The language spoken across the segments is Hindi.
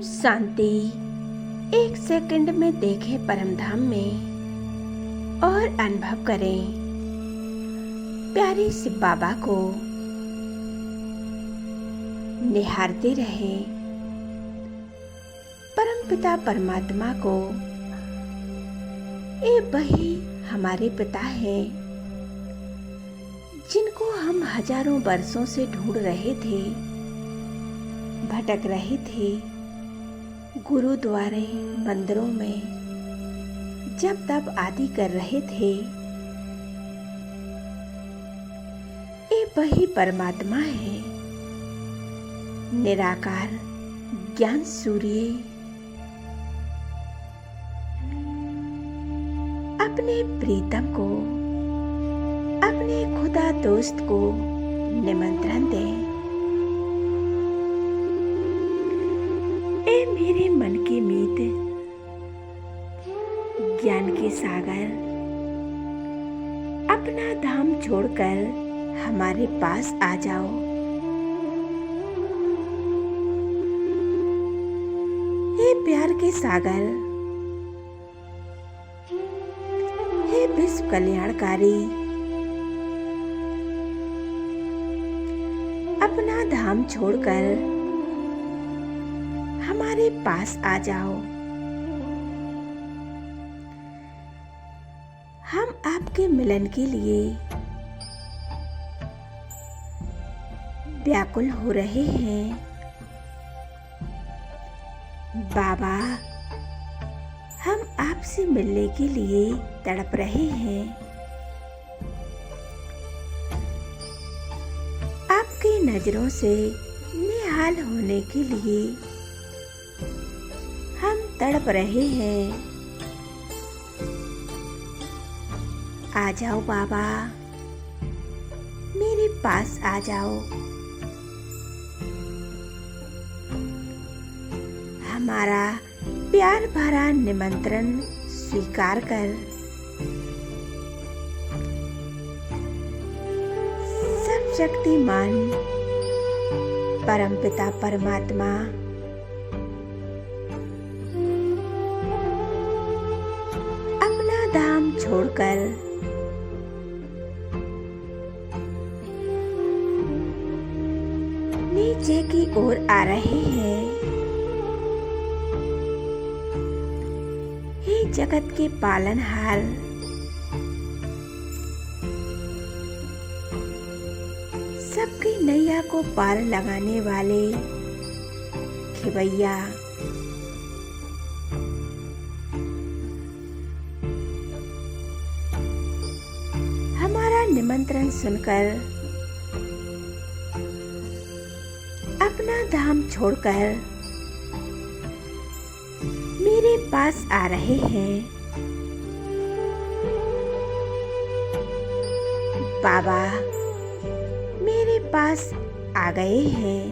शांति एक सेकंड में देखें परमधाम में और अनुभव करें प्यारे शिव बाबा को निहारते रहें। परमपिता परमात्मा को ये वही हमारे पिता हैं जिनको हम हजारों वर्षों से ढूंढ रहे थे, भटक रहे थे, गुरुद्वारे मंदिरों में जब तब आदि कर रहे थे। ये वही परमात्मा है, निराकार ज्ञान सूर्य। अपने प्रीतम को, अपने खुदा दोस्त को निमंत्रण दें। ए मेरे मन के मीत, ज्ञान के सागर, अपना धाम छोड़कर हमारे पास आ जाओ। हे प्यार के सागर, हे विश्व कल्याणकारी, अपना धाम छोड़कर हमारे पास आ जाओ। हम आपके मिलन के लिए व्याकुल हो रहे हैं। बाबा, हम आपसे मिलने के लिए तड़प रहे हैं। आपकी नजरों से निहाल होने के लिए हम तड़प रहे हैं। आ जाओ बाबा, मेरे पास आ जाओ। हमारा प्यार भरा निमंत्रण स्वीकार कर सर्वशक्तिमान परमपिता परमात्मा अपना धाम छोड़कर नीचे की ओर आ रहे हैं। हे जगत के पालनहार, सबकी नैया को पार लगाने वाले खिवैया, हमारा निमंत्रण सुनकर अपना धाम छोड़कर मेरे पास आ रहे हैं। बाबा मेरे पास आ गए हैं।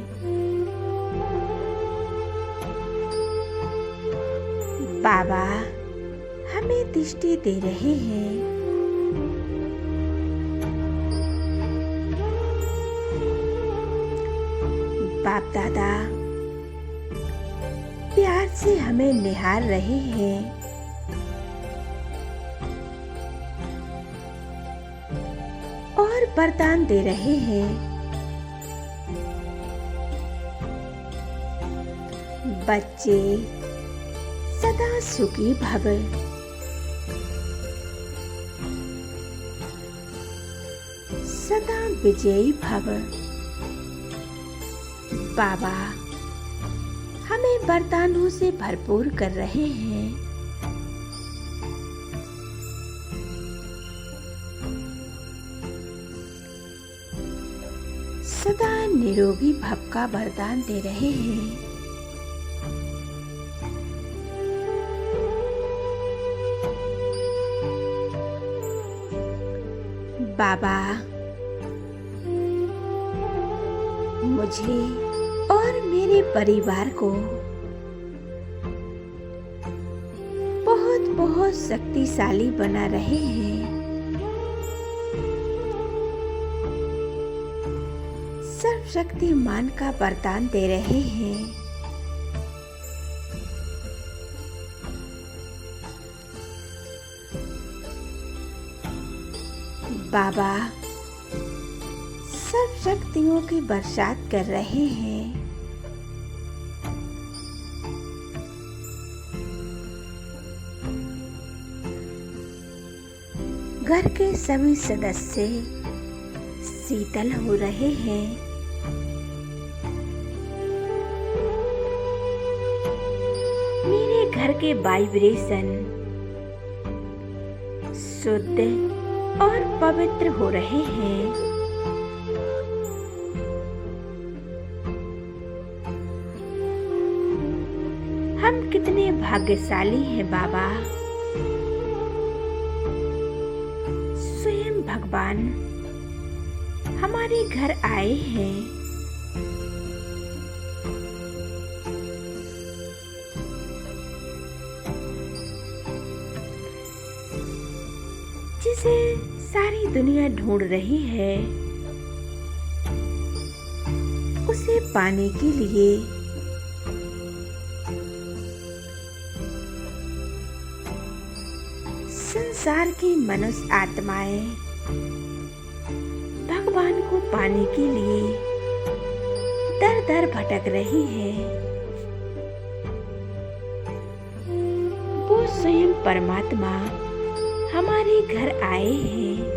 बाबा हमें दृष्टि दे रहे हैं। बाप दादा प्यार से हमें निहार रहे हैं। और वरदान दे रहे हैं। बच्चे सदा सुखी भव, सदा विजयी भव। बाबा हमें वरदानों से भरपूर कर रहे हैं। सदा निरोगी भव का वरदान दे रहे हैं। बाबा मुझे और मेरे परिवार को बहुत बहुत शक्तिशाली बना रहे हैं। सर्वशक्तिमान का वरदान दे रहे हैं। बाबा सब शक्तियों की बरसात कर रहे हैं। घर के सभी सदस्य शीतल हो रहे हैं। मेरे घर के वाइब्रेशन शुद्ध और पवित्र हो रहे हैं। हम कितने भाग्यशाली हैं बाबा। स्वयं भगवान हमारे घर आए हैं। जिसे सारी दुनिया ढूंढ रही है, उसे पाने के लिए संसार की मनुष्य आत्माएं भगवान को पाने के लिए दर दर भटक रही है। वो स्वयं परमात्मा हमारे घर आए हैं।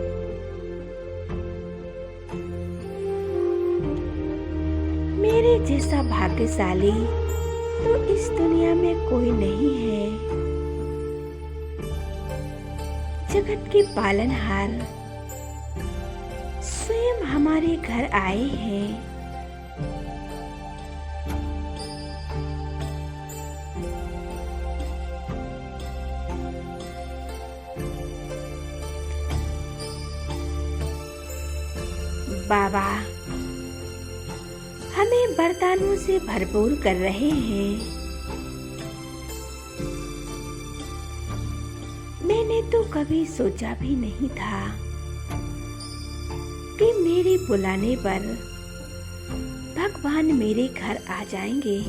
मेरे जैसा भाग्यशाली तो इस दुनिया में कोई नहीं है। जगत के पालनहार स्वयं हमारे घर आए हैं। बाबा हमें वरदानों से भरपूर कर रहे हैं। मैंने तो कभी सोचा भी नहीं था कि मेरे बुलाने पर भगवान मेरे घर आ जाएंगे।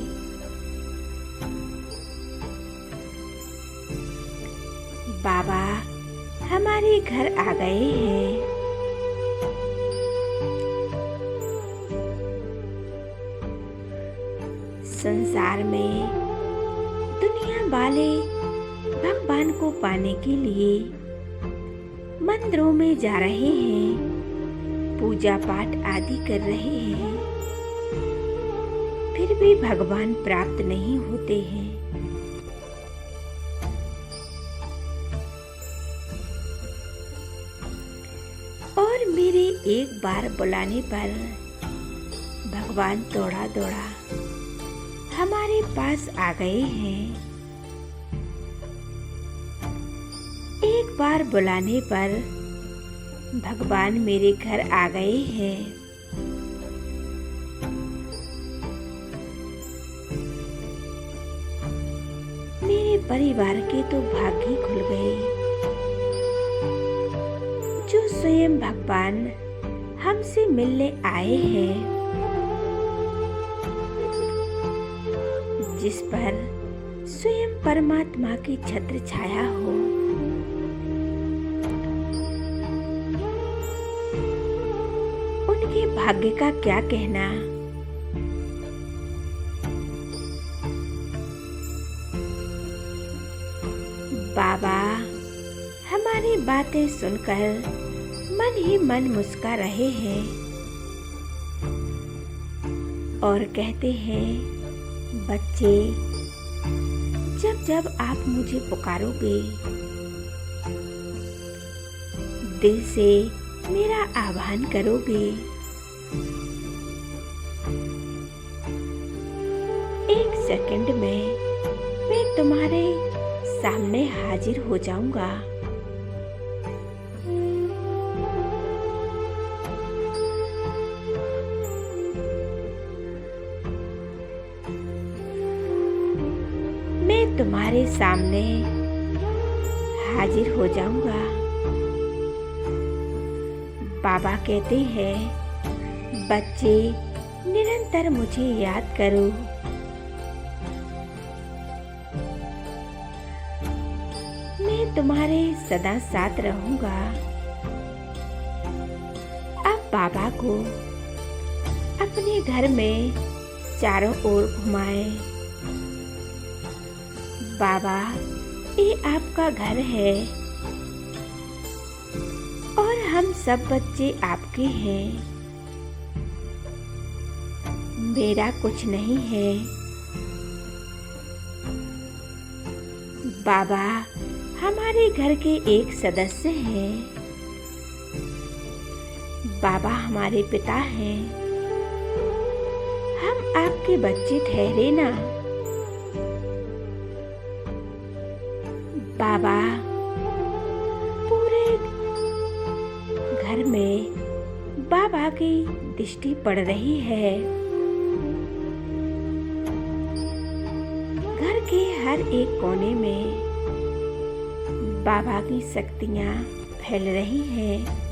बाबा हमारे घर आ गए हैं। संसार में दुनिया वाले भगवान को पाने के लिए मंदिरों में जा रहे हैं, पूजा पाठ आदि कर रहे हैं, फिर भी भगवान प्राप्त नहीं होते हैं। और मेरे एक बार बुलाने पर भगवान दौड़ा दौड़ा हमारे पास आ गए हैं। एक बार बुलाने पर भगवान मेरे घर आ गए हैं। मेरे परिवार के तो भाग्य खुल गए। जो स्वयं भगवान हमसे मिलने आए हैं, जिस पर स्वयं परमात्मा की छत्र छाया हो। उनके भाग्य का क्या कहना। बाबा हमारी बातें सुनकर मन ही मन मुस्कुरा रहे हैं और कहते हैं, बच्चे जब जब आप मुझे पुकारोगे, दिल से मेरा आह्वान करोगे, एक सेकंड में मैं तुम्हारे सामने हाजिर हो जाऊंगा। मैं तुम्हारे सामने हाजिर हो जाऊंगा। बाबा कहते हैं, बच्चे निरंतर मुझे याद करो। मैं तुम्हारे सदा साथ रहूंगा। बाबा को अपने घर में चारों ओर घुमाए। बाबा, ये आपका घर है और हम सब बच्चे आपके हैं। मेरा कुछ नहीं है। बाबा हमारे घर के एक सदस्य हैं। बाबा हमारे पिता हैं। हम आपके बच्चे ठहरे ना। बाबा, पूरे घर में बाबा की दृष्टि पड़ रही है। घर के हर एक कोने में बाबा की शक्तियाँ फैल रही हैं।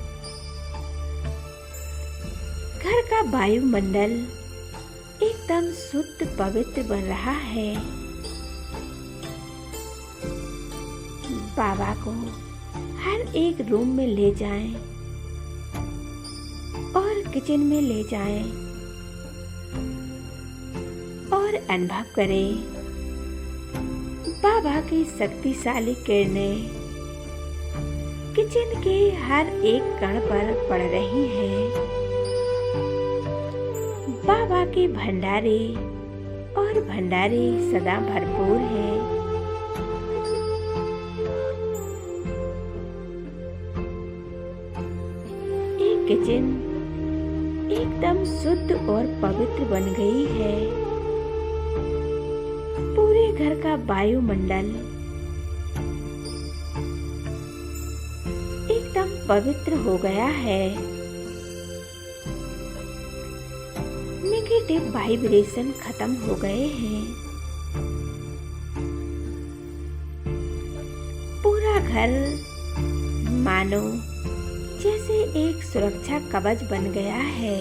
घर का वायुमंडल एकदम शुद्ध पवित्र बन रहा है। बाबा को हर एक रूम में ले जाएं और किचन में ले जाएं और अनुभव करें बाबा की शक्तिशाली किरणें किचन के हर एक कण पर पड़ रही हैं। बाबा के भंडारे और भंडारे सदा भरपूर हैं। एक किचन एकदम शुद्ध और पवित्र बन गई है। पूरे घर का वायुमंडल एकदम पवित्र हो गया है। नेगेटिव वाइब्रेशन खत्म हो गए हैं। पूरा घर मानो जैसे एक सुरक्षा कवच बन गया है।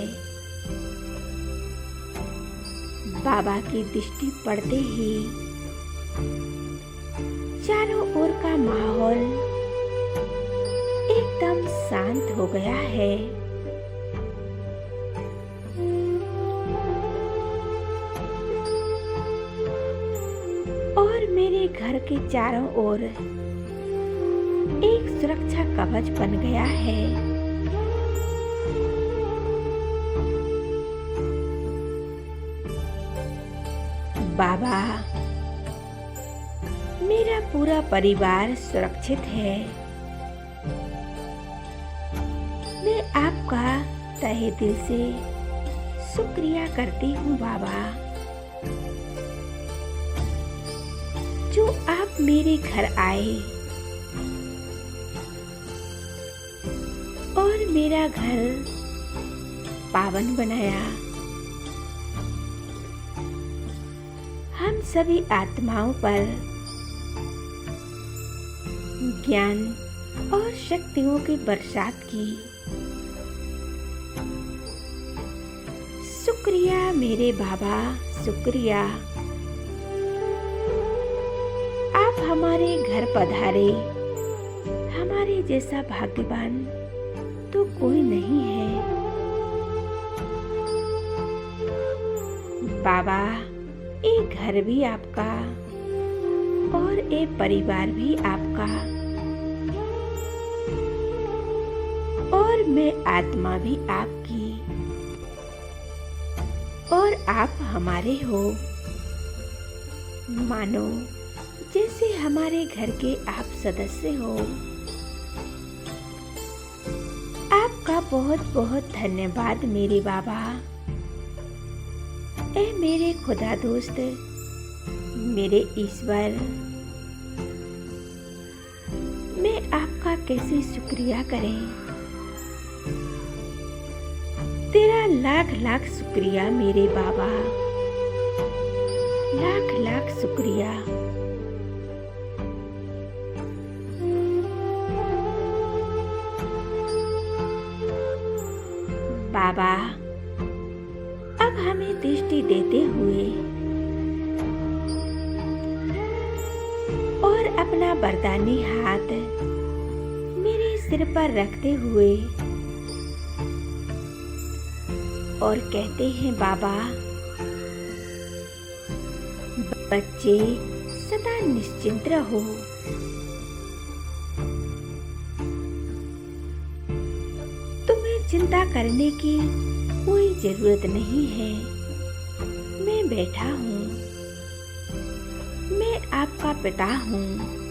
बाबा की दृष्टि पड़ते ही चारों ओर का माहौल एकदम शांत हो गया है। और मेरे घर के चारों ओर एक सुरक्षा कवच बन गया है। बाबा, मेरा पूरा परिवार सुरक्षित है। मैं आपका तहे दिल से शुक्रिया करती हूँ बाबा, जो आप मेरे घर आए और मेरा घर पावन बनाया। हम सभी आत्माओं पर ज्ञान और शक्तियों की बरसात की। शुक्रिया मेरे बाबा, शुक्रिया। आप हमारे घर पधारे। हमारे जैसा भाग्यवान तो कोई नहीं है। बाबा, एक घर भी आपका और एक परिवार भी आपका और मैं आत्मा भी आपकी और आप हमारे हो। मानो जैसे हमारे घर के आप सदस्य हो। आपका बहुत बहुत धन्यवाद मेरे बाबा। ऐ मेरे खुदा दोस्त, मेरे ईश्वर, मैं आपका कैसे शुक्रिया करें। तेरा लाख लाख शुक्रिया मेरे बाबा, लाख लाख शुक्रिया। बाबा, अब हमें दृष्टि देते हुए और अपना वरदानी हाथ मेरे सिर पर रखते हुए और कहते हैं, बाबा, बच्चे सदा निश्चिंत रहो। तुम्हें चिंता करने की कोई जरूरत नहीं है। मैं बैठा हूँ। मैं आपका पिता हूँ।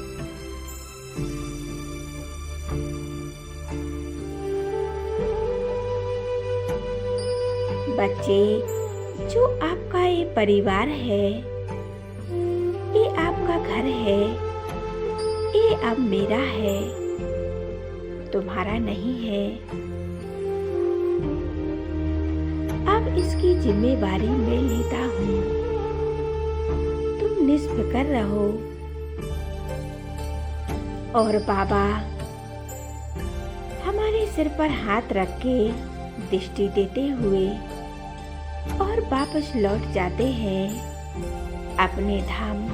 बच्चे, जो आपका ये परिवार है, ये आपका घर है, ये अब मेरा है, तुम्हारा नहीं है। अब इसकी जिम्मेवारी मैं लेता हूँ। तुम निष्फिक्र रहो। और बाबा हमारे सिर पर हाथ रख के दृष्टि देते हुए और वापस लौट जाते हैं अपने धाम।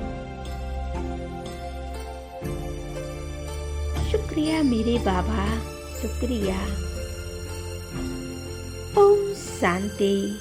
शुक्रिया मेरे बाबा, शुक्रिया। ओम शांति।